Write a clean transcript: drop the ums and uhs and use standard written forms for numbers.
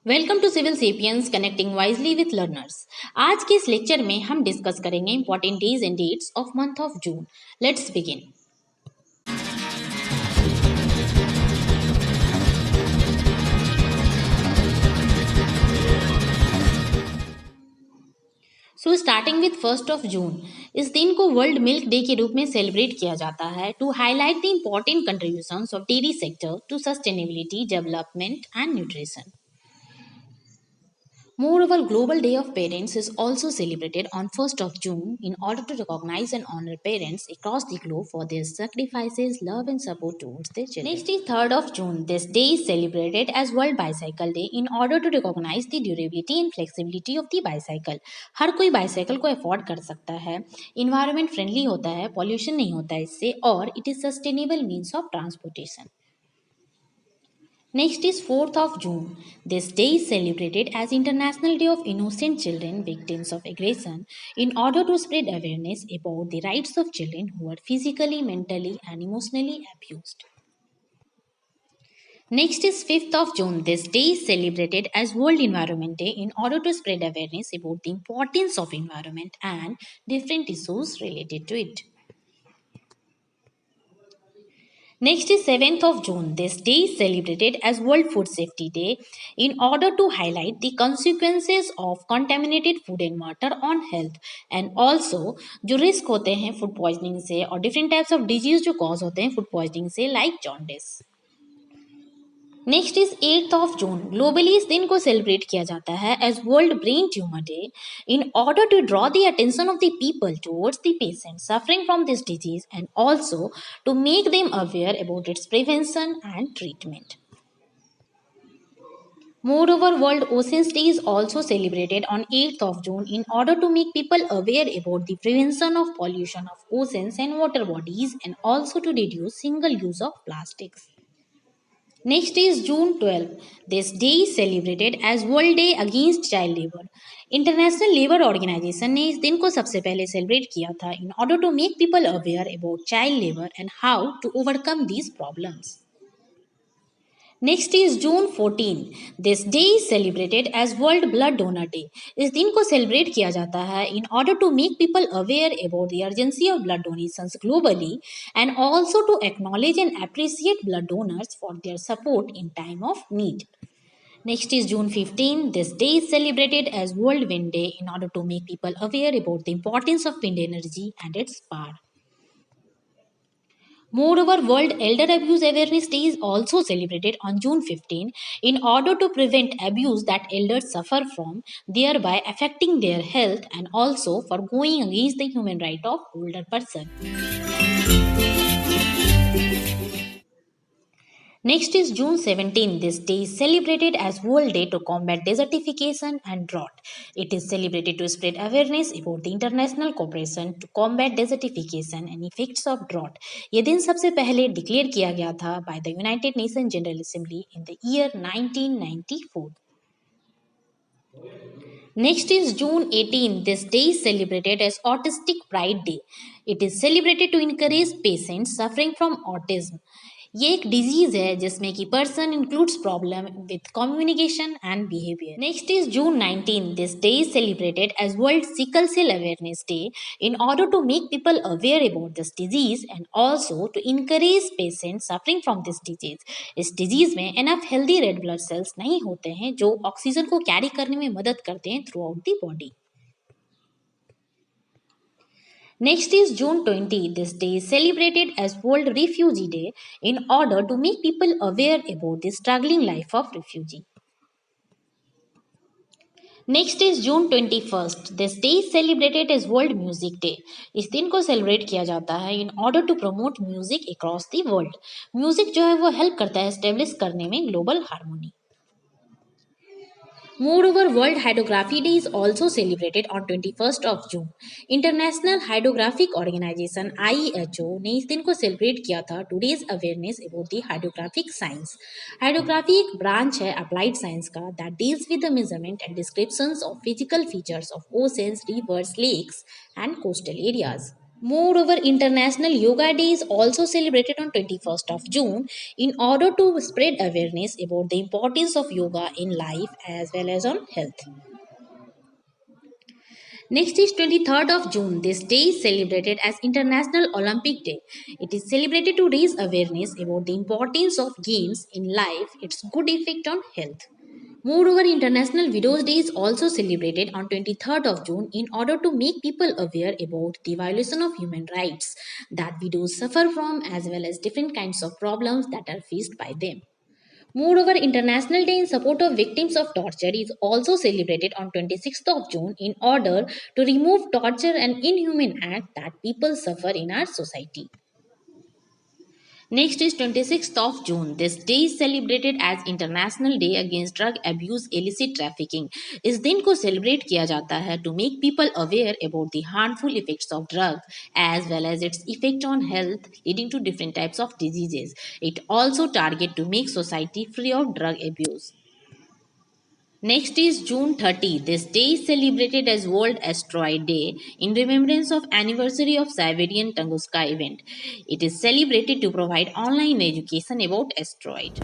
Welcome to Civil Sapiens connecting wisely with learners. आज के इस लेक्चर में हम डिस्कस करेंगे important days and dates of month of June. Let's begin. Starting with 1 June, इस दिन को वर्ल्ड मिल्क डे के रूप में सेलिब्रेट किया जाता है to highlight the important contributions of dairy sector to sustainability, development and nutrition. Moreover, Global Day of Parents is also celebrated on 1st of June in order to recognize and honor parents across the globe for their sacrifices, love and support towards their children. Next is 3rd of June. This day is celebrated as World Bicycle Day in order to recognize the durability and flexibility of the bicycle. हर कोई bicycle को afford कर सकता है, environment friendly होता है, pollution नहीं होता है इससे, और it is sustainable means of transportation. Next is 4th of June. This day is celebrated as International Day of Innocent Children Victims of Aggression in order to spread awareness about the rights of children who are physically, mentally and emotionally abused. Next is 5th of June. This day is celebrated as World Environment Day in order to spread awareness about the importance of environment and different issues related to it. Next is 7th of June. This day is celebrated as World Food Safety Day in order to highlight the consequences of contaminated food and water on health, and also जो risk होते हैं food poisoning से और different types of disease जो cause होते हैं food poisoning से, like jaundice. Next is 8th of June. Globally इस दिन को सेलिब्रेट किया जाता है as world brain tumour day in order to draw the attention of the people towards the patient suffering from this disease and also to make them aware about its prevention and treatment. Moreover, World Oceans Day is also celebrated on 8th of June in order to make people aware about the prevention of pollution of oceans and water bodies and also to reduce single use of plastics. Next is June 12th. This day is celebrated as World Day Against Child Labor. International Labour Organisation ने इस दिन को सबसे पहले celebrate किया था in order to make people aware about child labour and how to overcome these problems. Next is June 14. This day is celebrated as world blood donor day. इस दिन को सेलिब्रेट किया जाता है in order to make people aware about the urgency of blood donations globally and also to acknowledge and appreciate blood donors for their support in time of need. Next is June 15. This day is celebrated as World Wind Day in order to make people aware about the importance of wind energy and its power. Moreover, World Elder Abuse Awareness Day is also celebrated on June 15 in order to prevent abuse that elders suffer from, thereby affecting their health and also for going against the human right of older person. Next is June 17. This day is celebrated as World Day to combat desertification and drought. It is celebrated to spread awareness about the international cooperation to combat desertification and effects of drought. ये दिन सबसे पहले declare किया गया था by the United Nations General Assembly in the year 1994. Next is June 18. This day is celebrated as Autistic Pride Day. It is celebrated to encourage patients suffering from autism. ये एक disease है जिसमें कि person includes problem with communication and behaviour. Next is June 19. This day is celebrated as world sickle cell awareness day in order to make people aware about this disease and also to encourage patient suffering from this disease. इस disease में enough healthy red blood cells नहीं होते हैं जो oxygen को carry करने में मदद करते हैं through out the body. Next is June 20. This day is celebrated as World Refugee Day in order to make people aware about the struggling life of refugee. Next is June 21st. This day is celebrated as World Music Day. इस दिन को celebrate किया जाता है in order to promote music across the world. Music जो है वो help करता है एस्टेब्लिश करने में global harmony. Moreover, World Hydrography Day is also celebrated on 21st of June. International Hydrographic Organisation IEHO ने इस दिन को सेलिब्रेट किया था to raise awareness about the hydrographic science. Hydrography एक ब्रांच है अप्लाइड साइंस का that deals with the measurement and descriptions of physical features of oceans, rivers, lakes and coastal areas. Moreover, International Yoga Day is also celebrated on 21st of June in order to spread awareness about the importance of yoga in life as well as on health. Next is 23rd of June. This day is celebrated as International Olympic Day. It is celebrated to raise awareness about the importance of games in life, its good effect on health. Moreover, International Widows Day is also celebrated on 23rd of June in order to make people aware about the violation of human rights that widows suffer from as well as different kinds of problems that are faced by them. Moreover, International Day in support of victims of torture is also celebrated on 26th of June in order to remove torture and inhuman act that people suffer in our society. Next is 26th of June. This day is celebrated as International Day Against Drug Abuse Illicit Trafficking. इस दिन को celebrate किया जाता है to make people aware about the harmful effects of drug as well as its effect on health leading to different types of diseases. It also target to make society free of drug abuse. Next is June 30. This day is celebrated as World Asteroid Day in remembrance of anniversary of Siberian Tunguska event. It is celebrated to provide online education about asteroid.